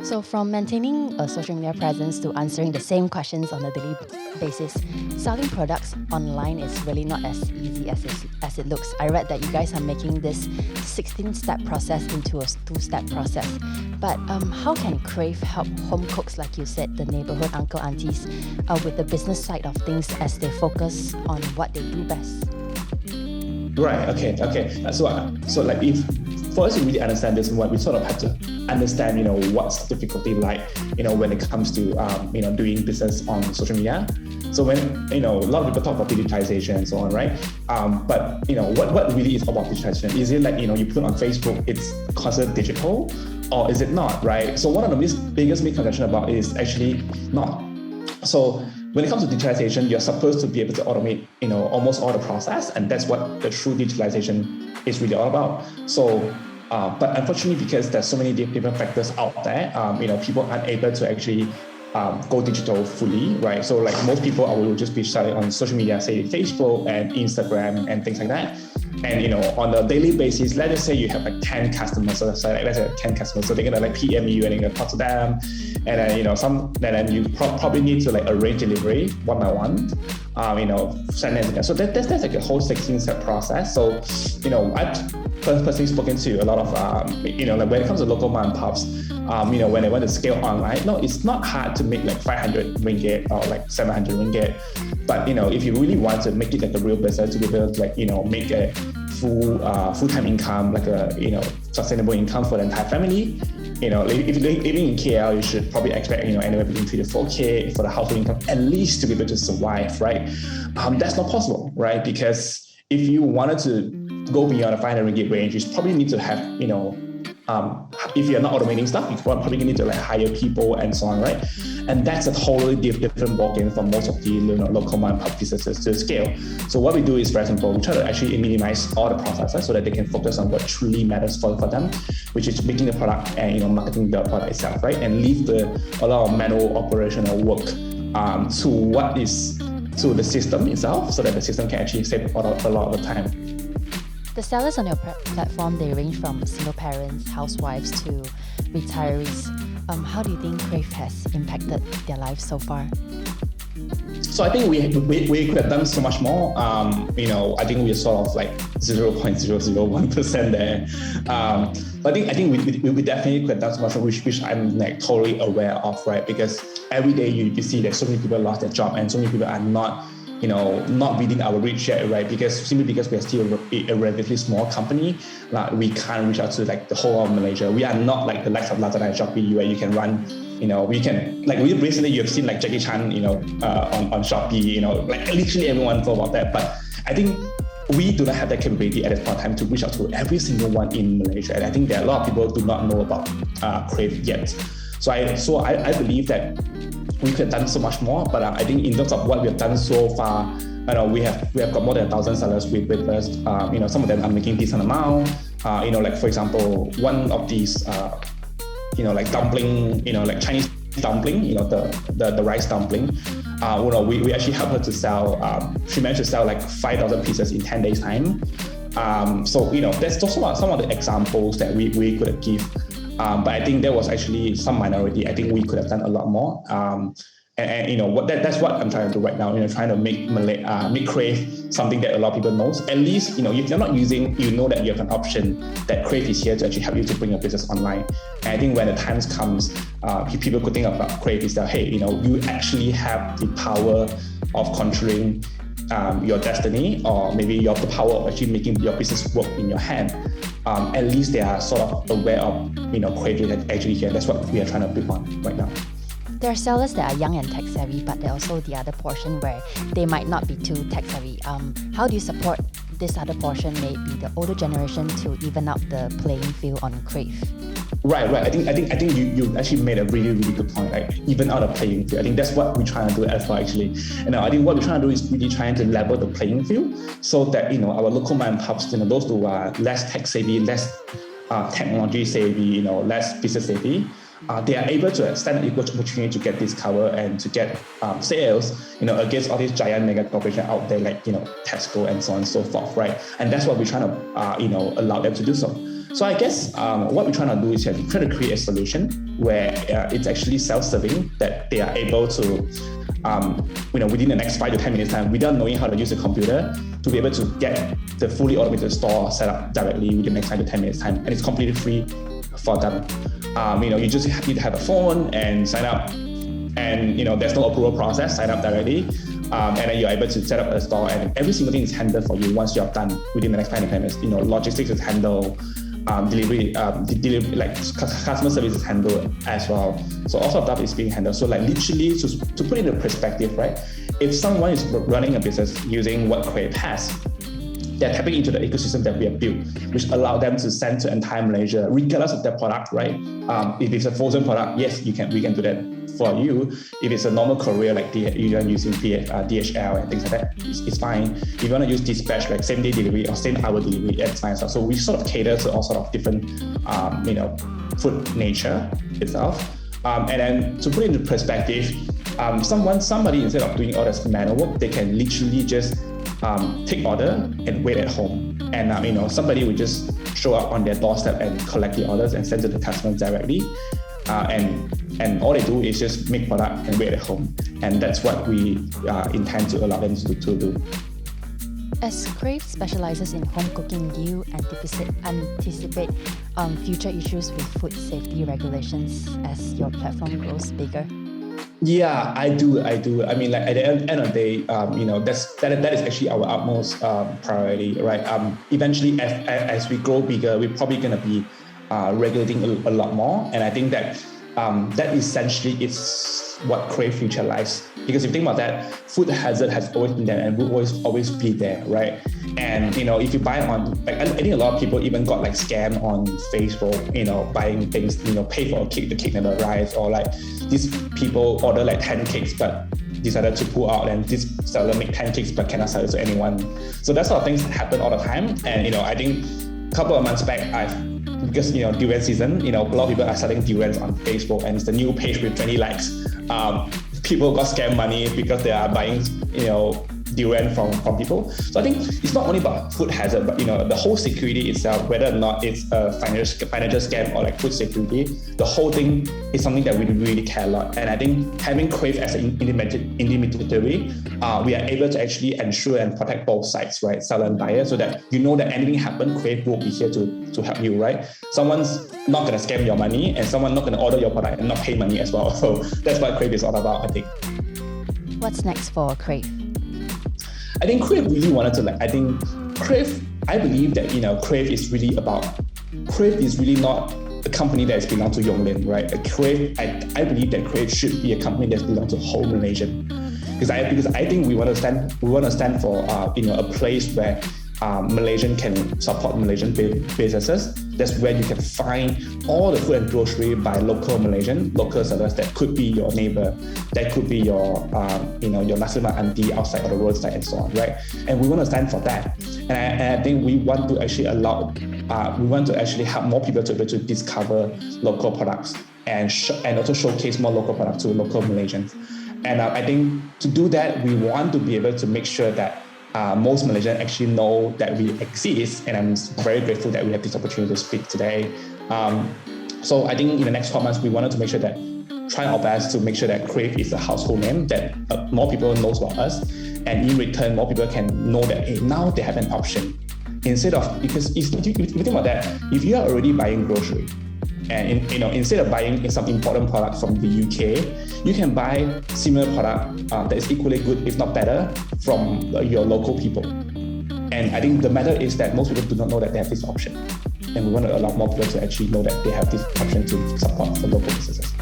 So from maintaining a social media presence to answering the same questions on a daily basis, selling products online is really not as easy as it looks. I read that you guys are making this 16-step process into a 2-step process. But how can Kravve help home cooks, like you said, the neighborhood uncle aunties, with the business side of things as they focus on what they do best? Right. Okay. So like if for us to really understand this more, we sort of have to understand, what's the difficulty like, when it comes to, doing business on social media. So when, a lot of people talk about digitization and so on, right? But, what really is about digitization? Is it like, you put on Facebook, it's considered digital, or is it not, right? So one of the biggest misconception about it is actually not. So when it comes to digitalization, you're supposed to be able to automate, almost all the process, and that's what the true digitalization is really all about. So, but unfortunately, because there's so many different factors out there, people aren't able to actually go digital fully, right? So like most people will just be selling on social media, say Facebook and Instagram and things like that. And on a daily basis, let's just say you have like 10 customers, so let's say 10 customers, so they're gonna like PM you and you're gonna talk to them, and then you probably need to like arrange delivery one by one, send them. So that's like a whole 16-step process. So I've personally spoken to a lot of like when it comes to local mom and pops, when they want to scale online, no, it's not hard to make like 500 ringgit or like 700 ringgit. But if you really want to make it like a real business, to be able to like make a full-time income, like a sustainable income for the entire family, if you're living in KL, you should probably expect anywhere between 3 to 4K for the household income, at least to be able to survive, right? That's not possible, right? Because if you wanted to go beyond the 500 ringgit range, you probably need to have if you're not automating stuff, you probably need to like hire people and so on, right? And that's a totally different ballgame for most of the local mom and pop businesses to scale. So what we do is very simple. We try to actually minimize all the processes so that they can focus on what truly matters for them, which is making the product and marketing the product itself, right? And leave a lot of manual operational work to the system itself, so that the system can actually save a lot of the time. The sellers on your platform, they range from single parents, housewives to retirees. How do you think Kravve has impacted their lives so far? So I think we could have done so much more. I think we're sort of like 0.001% there. But I think we definitely could have done so much more, which I'm like totally aware of, right? Because every day you see that so many people lost their job and so many people are not within our reach yet, right? Simply because we are still a relatively small company, like we can't reach out to like the whole of Malaysia. We are not like the likes of Lazada and Shopee, where you can run, recently you've seen like Jackie Chan, on Shopee, like literally everyone knows about that. But I think we do not have that capability at this point in time to reach out to every single one in Malaysia. And I think there are a lot of people who do not know about Kravve yet. So I believe that we could have done so much more, but I think in terms of what we have done so far, we have got more than 1,000 sellers with us. Some of them are making decent amount. Like for example, one of these, like dumpling, like Chinese dumpling, the rice dumpling. We actually helped her to sell. She managed to sell like 5,000 pieces in 10 days time. So that's just some of the examples that we could give. But I think there was actually some minority. I think we could have done a lot more. That's what I'm trying to do right now. Trying to make Kravve something that a lot of people knows. At least, if you're not using, that you have an option, that Kravve is here to actually help you to bring your business online. And I think when the times comes, people could think about Kravve is that, hey, you actually have the power of controlling your destiny, or maybe you have the power of actually making your business work in your hand. At least they are sort of aware of, Kravve is actually here. That's what we are trying to build on right now. There are sellers that are young and tech savvy, but there are also the other portion where they might not be too tech savvy. How do you support this other portion, maybe the older generation, to even out the playing field on Kravve? Right. I think you actually made a really, really good point. Like even out of playing field, I think that's what we're trying to do as well, actually. And I think what we're trying to do is really trying to level the playing field so that our local mom and pops, those who are less tech savvy, less technology savvy, less business savvy, they are able to stand an equal opportunity to get this cover and to get sales, against all these giant mega corporations out there, like Tesco and so on and so forth, right? And that's what we're trying to, allow them to do so. So I guess what we're trying to do is try to create a solution where it's actually self-serving, that they are able to, within the next 5 to 10 minutes time, without knowing how to use a computer, to be able to get the fully automated store set up directly within the next 5 to 10 minutes time, and it's completely free for them. You just need to have a phone and sign up, and there's no approval process. Sign up directly, and then you're able to set up a store, and every single thing is handled for you once you're done within the next 5 to 10 minutes. Logistics is handled, delivery, like customer service is handled as well. So all sort of stuff is being handled. So like literally, to put it into perspective, right? If someone is running a business using what Kravve has, they're tapping into the ecosystem that we have built, which allow them to send to entire Malaysia, regardless of their product, right? If it's a frozen product, yes, we can do that for you. If it's a normal courier, like you're using DHL and things like that, it's fine. If you want to use dispatch, like same day delivery or same hour delivery, that's fine. So we sort of cater to all sort of different, food nature itself. And then to put it into perspective, somebody instead of doing all this manual work, they can literally just take order and wait at home, and somebody will just show up on their doorstep and collect the orders and send to the customers directly, and all they do is just make product and wait at home, and that's what we intend to allow them to do. As Kravve specializes in home cooking, do you anticipate future issues with food safety regulations as your platform grows bigger? Yeah, I do. I mean, like at the end of the day, that is actually our utmost priority, right? Eventually, as we grow bigger, we're probably going to be regulating a lot more, and I think that that essentially is what Kravve future lies. Because if you think about that, food hazard has always been there and will always be there, right? And if you buy on, like I think a lot of people even got like scammed on Facebook, buying things, pay for a cake, the cake never arrives, or like these people order like 10 cakes but decided to pull out, and this seller make 10 cakes but cannot sell it to anyone. So that sort of things happen all the time. And I think a couple of months back, because durian season, a lot of people are selling durians on Facebook, and it's the new page with 20 likes. People got scam money because they are buying, durian from people. So I think it's not only about food hazard, but the whole security itself, whether or not it's a financial scam or like food security, the whole thing is something that we really care a lot. And I think having Kravve as an intermediary, we are able to actually ensure and protect both sides, right, seller and buyer, so that that anything happen, Kravve will be here to help you, right? Someone's not going to scam your money, and someone's not going to order your product and not pay money as well. So that's what Kravve is all about, I think. What's next for Kravve? I think Kravve really wanted to I believe that, Kravve is really not a company that belongs to Yonglin, right? Kravve, I believe that Kravve should be a company that belongs to whole Malaysian. Because I think we want to stand for, a place where Malaysian can support Malaysian businesses. That's where you can find all the food and grocery by local sellers. That could be your neighbor, that could be your nasi lemak auntie outside of the roadside and so on, right? And we want to stand for that. And I think we want to actually help more people to be able to discover local products and also showcase more local products to local Malaysians. And I think to do that, we want to be able to make sure that most Malaysians actually know that we exist, and I'm very grateful that we have this opportunity to speak today. So I think in the next 12 months, we wanted to make sure that, try our best to make sure that Kravve is a household name, that more people knows about us, and in return, more people can know that now they have an option. Because if you think about that, if you are already buying grocery, and instead of buying some important product from the UK, you can buy similar product that is equally good, if not better, from your local people. And I think the matter is that most people do not know that they have this option. And we want to allow more people to actually know that they have this option to support the local businesses.